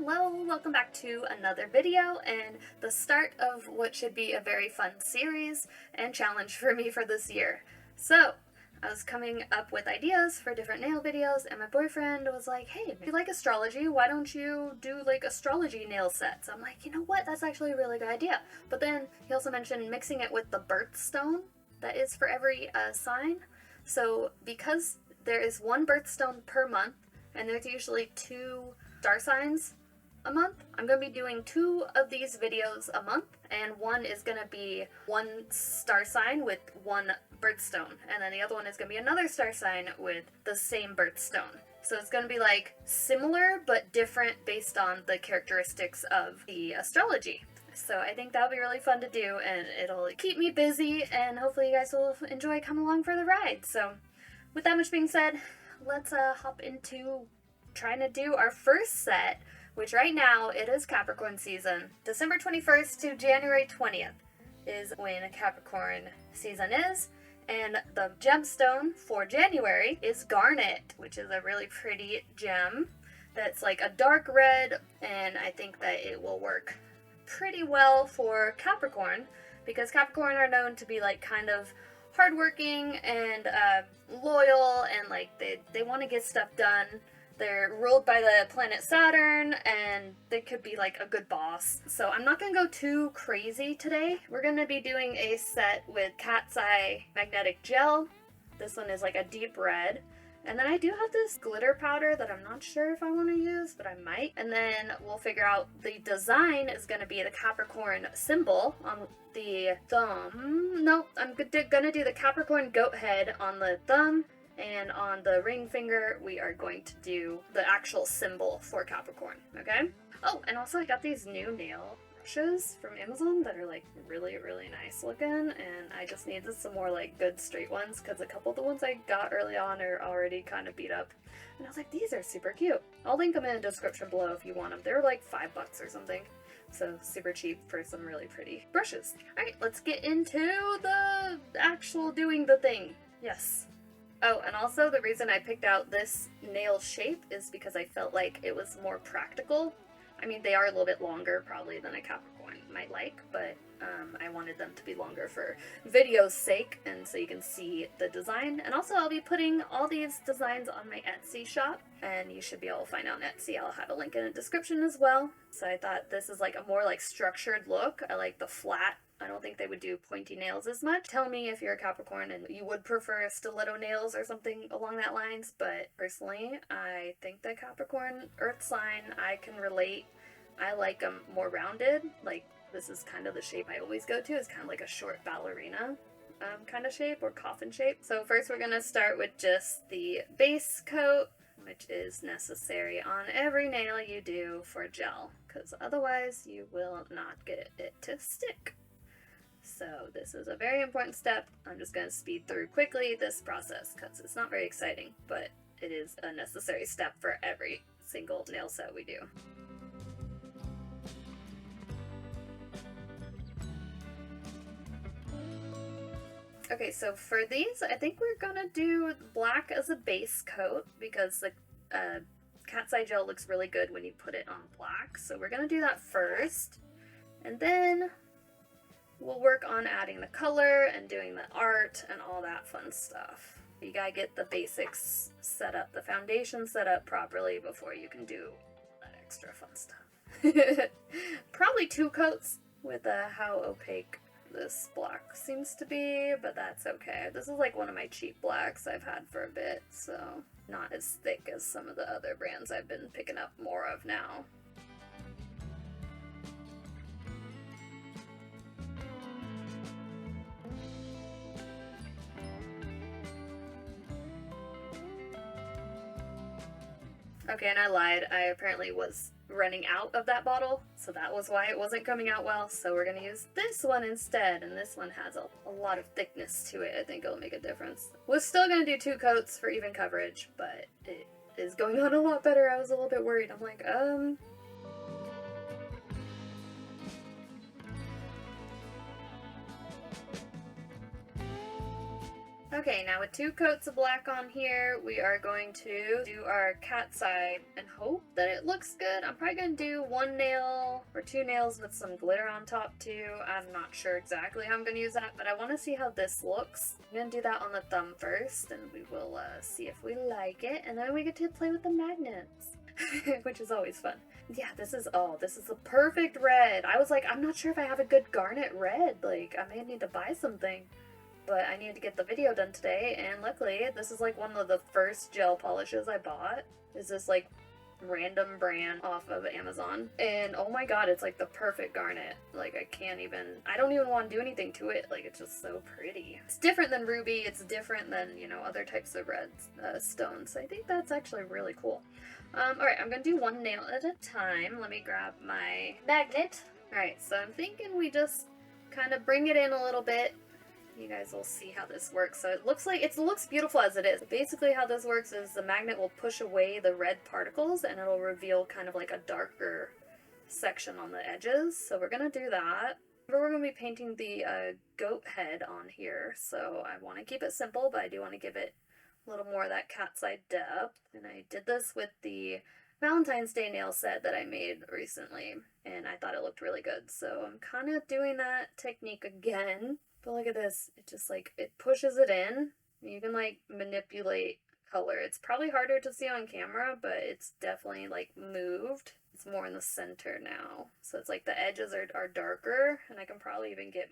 Hello, welcome back to another video and the start of what should be a very fun series and challenge for me for this year. So, I was coming up with ideas for different nail videos and my boyfriend was like, hey, if you like astrology, why don't you do like astrology nail sets? I'm like, you know what, that's actually a really good idea. But then he also mentioned mixing it with the birthstone that is for every sign. So because there is one birthstone per month and there's usually 2 star signs a month, I'm going to be doing 2 of these videos a month, and one is going to be 1 star sign with 1 birthstone, and then the other one is going to be another star sign with the same birthstone. So it's going to be like similar but different based on the characteristics of the astrology. So I think that'll be really fun to do, and it'll keep me busy, and hopefully you guys will enjoy coming along for the ride. So with that much being said, let's hop into trying to do our first set, which right now it is Capricorn season. December 21st to January 20th is when Capricorn season is, and the gemstone for January is Garnet, which is a really pretty gem that's like a dark red, and I think that it will work pretty well for Capricorn because Capricorn are known to be like kind of hardworking and loyal, and like they want to get stuff done. They're ruled by the planet Saturn, and they could be like a good boss. So I'm not going to go too crazy today. We're going to be doing a set with Cat's Eye Magnetic Gel. This one is like a deep red. And then I do have this glitter powder that I'm not sure if I want to use, but I might. And then we'll figure out the design is going to be the Capricorn symbol on the thumb. No, I'm going to do the Capricorn goat head on the thumb. And on the ring finger, we are going to do the actual symbol for Capricorn, okay? Oh, and also I got these new nail brushes from Amazon that are like really, really nice looking, and I just needed some more like good straight ones because a couple of the ones I got early on are already kind of beat up. And I was like, these are super cute. I'll link them in the description below if you want them. They're like $5 or something. So super cheap for some really pretty brushes. Alright, let's get into the actual doing the thing. Yes. Oh, and also the reason I picked out this nail shape is because I felt like it was more practical. I mean, they are a little bit longer probably than a Capricorn might like, but I wanted them to be longer for video's sake, and so you can see the design. And also I'll be putting all these designs on my Etsy shop, and you should be able to find out on Etsy. I'll have a link in the description as well. So I thought this is like a more like structured look. I like the flat. I don't think they would do pointy nails as much. Tell me if you're a Capricorn and you would prefer stiletto nails or something along that lines, but personally, I think that Capricorn earth sign, I can relate. I like them more rounded. Like, this is kind of the shape I always go to. It's kind of like a short ballerina kind of shape, or coffin shape. So first we're going to start with just the base coat, which is necessary on every nail you do for gel, because otherwise you will not get it to stick. So this is a very important step. I'm just going to speed through quickly this process because it's not very exciting, but it is a necessary step for every single nail set we do. Okay, so for these, I think we're going to do black as a base coat because the Cat's Eye gel looks really good when you put it on black. So we're going to do that first, and then we'll work on adding the color and doing the art and all that fun stuff. You gotta get the basics set up, the foundation set up properly before you can do that extra fun stuff. Probably 2 coats with how opaque this black seems to be, but that's okay. This is like one of my cheap blacks I've had for a bit, so not as thick as some of the other brands I've been picking up more of now. Okay, and I lied. I apparently was running out of that bottle, so that was why it wasn't coming out well. So we're going to use this one instead, and this one has a lot of thickness to it. I think it'll make a difference. We're still going to do 2 coats for even coverage, but it is going on a lot better. I was a little bit worried. I'm like, Okay, now with 2 coats of black on here, we are going to do our cat's eye and hope that it looks good. I'm probably going to do 1 nail or 2 nails with some glitter on top too. I'm not sure exactly how I'm going to use that, but I want to see how this looks. I'm going to do that on the thumb first, and we will see if we like it, and then we get to play with the magnets, which is always fun. Yeah, this is the perfect red. I was like, I'm not sure if I have a good garnet red. Like, I may need to buy something. But I needed to get the video done today, and luckily, this is like one of the first gel polishes I bought. Is this like random brand off of Amazon. And oh my god, it's like the perfect garnet. Like I don't even want to do anything to it. Like it's just so pretty. It's different than ruby. It's different than, you know, other types of red stones. I think that's actually really cool. Alright, I'm gonna do 1 nail at a time. Let me grab my magnet. Alright, so I'm thinking we just kind of bring it in a little bit. You guys will see how this works. So it looks beautiful as it is. Basically how this works is the magnet will push away the red particles and it'll reveal kind of like a darker section on the edges. So we're gonna do that. We're gonna be painting the goat head on here. So I want to keep it simple, but I do want to give it a little more of that cat's eye depth. And I did this with the Valentine's Day nail set that I made recently, and I thought it looked really good. So I'm kind of doing that technique again. But look at this, it just like, it pushes it in. You can like manipulate color. It's probably harder to see on camera, but it's definitely like moved. It's more in the center now. So it's like the edges are darker, and I can probably even get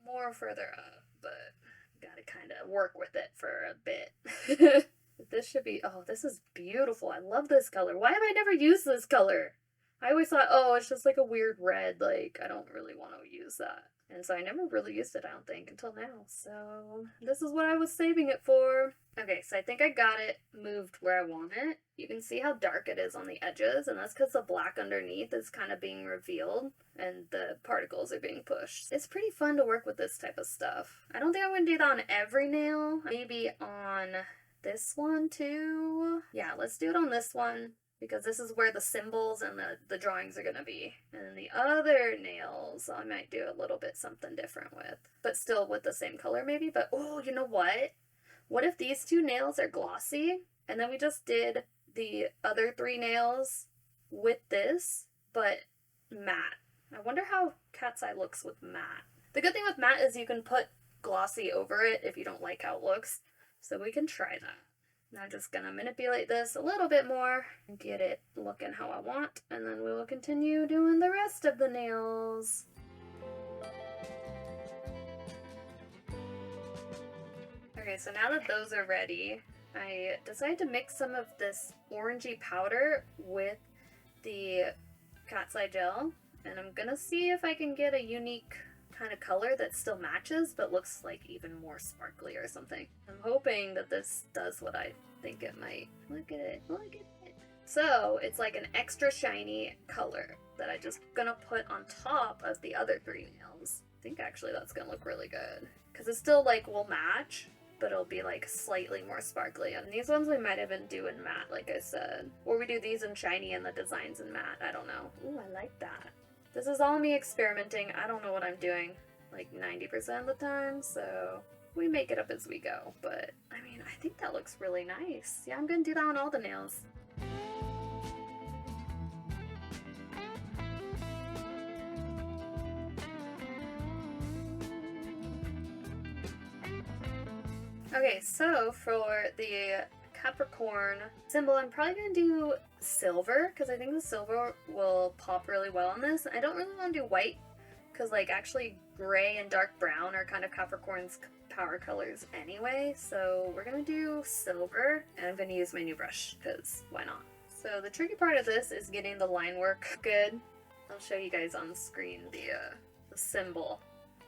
more further up, but gotta kind of work with it for a bit. This should be, oh, this is beautiful. I love this color. Why have I never used this color? I always thought, oh, it's just like a weird red. Like, I don't really want to use that. And so I never really used it, I don't think, until now. So this is what I was saving it for. Okay, so I think I got it moved where I want it. You can see how dark it is on the edges, and that's because the black underneath is kind of being revealed and the particles are being pushed. It's pretty fun to work with this type of stuff. I don't think I'm going to do that on every nail. Maybe on this one too. Yeah, let's do it on this one, because this is where the symbols and the drawings are going to be. And then the other nails, I might do a little bit something different with. But still with the same color maybe. But, oh, you know what? What if these 2 nails are glossy? And then we just did the other 3 nails with this, but matte. I wonder how cat's eye looks with matte. The good thing with matte is you can put glossy over it if you don't like how it looks. So we can try that. I'm just gonna manipulate this a little bit more and get it looking how I want, and then we will continue doing the rest of the nails. Okay, so now that those are ready, I decided to mix some of this orangey powder with the cat's eye gel, and I'm gonna see if I can get a unique kind of color that still matches but looks like even more sparkly or something. I'm hoping that this does what I think it might. Look at it, look at it. So it's like an extra shiny color that I just gonna put on top of the other 3 nails. I think actually that's gonna look really good, because it still like will match, but it'll be like slightly more sparkly. And these ones we might even do in matte, like I said, or we do these in shiny and the designs in matte. I don't know. Ooh, I like that. This is all me experimenting. I don't know what I'm doing like 90% of the time, so we make it up as we go. But I mean, I think that looks really nice. Yeah, I'm gonna do that on all the nails. Okay, so for the Capricorn symbol, I'm probably going to do silver, because I think the silver will pop really well on this. I don't really want to do white, because like actually gray and dark brown are kind of Capricorn's power colors anyway, so we're going to do silver, and I'm going to use my new brush, because why not? So the tricky part of this is getting the line work good. I'll show you guys on screen the symbol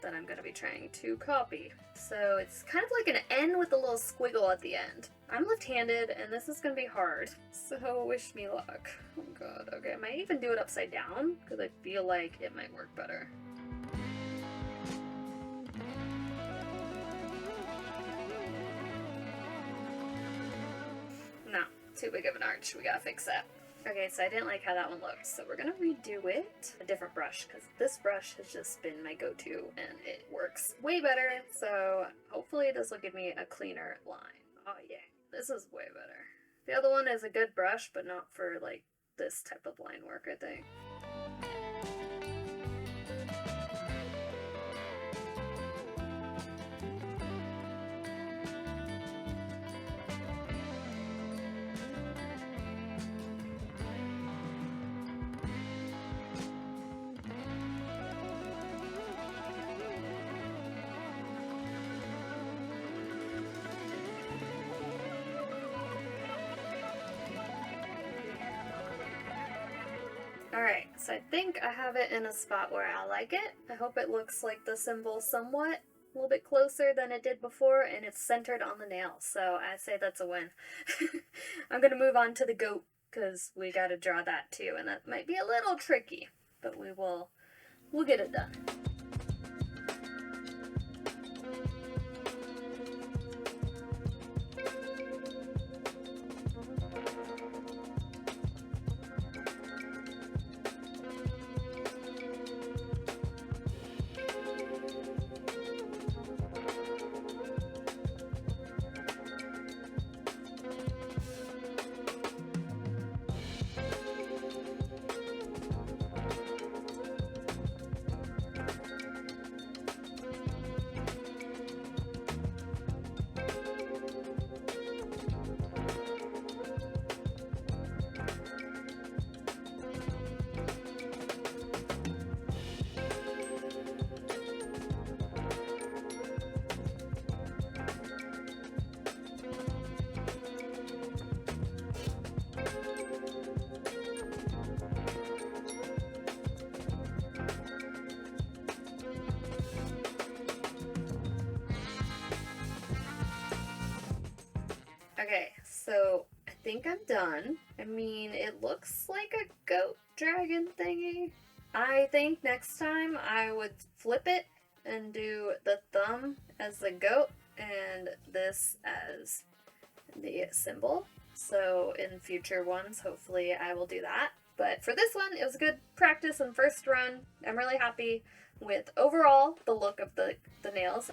that I'm going to be trying to copy. So it's kind of like an N with a little squiggle at the end. I'm left-handed and this is going to be hard, so wish me luck. Oh god, okay, I might even do it upside down because I feel like it might work better. No, too big of an arch, we gotta fix that. Okay, so I didn't like how that one looked, so we're gonna redo it. A different brush, because this brush has just been my go-to and it works way better, so hopefully this will give me a cleaner line. Oh yeah, this is way better. The other one is a good brush, but not for like this type of line work, I think. Alright, so I think I have it in a spot where I like it. I hope it looks like the symbol somewhat, a little bit closer than it did before, and it's centered on the nail, so I say that's a win. I'm gonna move on to the goat, because we gotta draw that too, and that might be a little tricky, but we'll get it done. Okay, so I think I'm done. I mean, it looks like a goat dragon thingy. I think next time I would flip it and do the thumb as the goat and this as the symbol. So in future ones, hopefully I will do that. But for this one, it was a good practice and first run. I'm really happy with overall the look of the nails.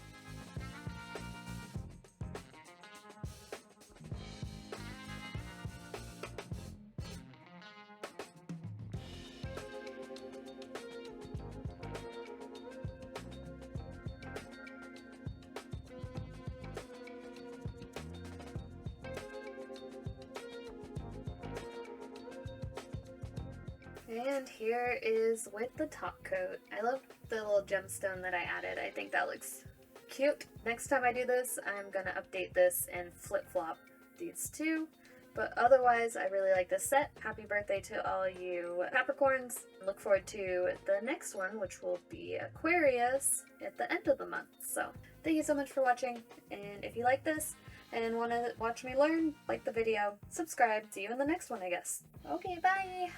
And here is with the top coat. I love the little gemstone that I added. I think that looks cute. Next time I do this, I'm gonna update this and flip-flop these two. But otherwise, I really like this set. Happy birthday to all you Capricorns. Look forward to the next one, which will be Aquarius at the end of the month. So thank you so much for watching. And if you like this and want to watch me learn, like the video, subscribe. See you in the next one, I guess. Okay, bye!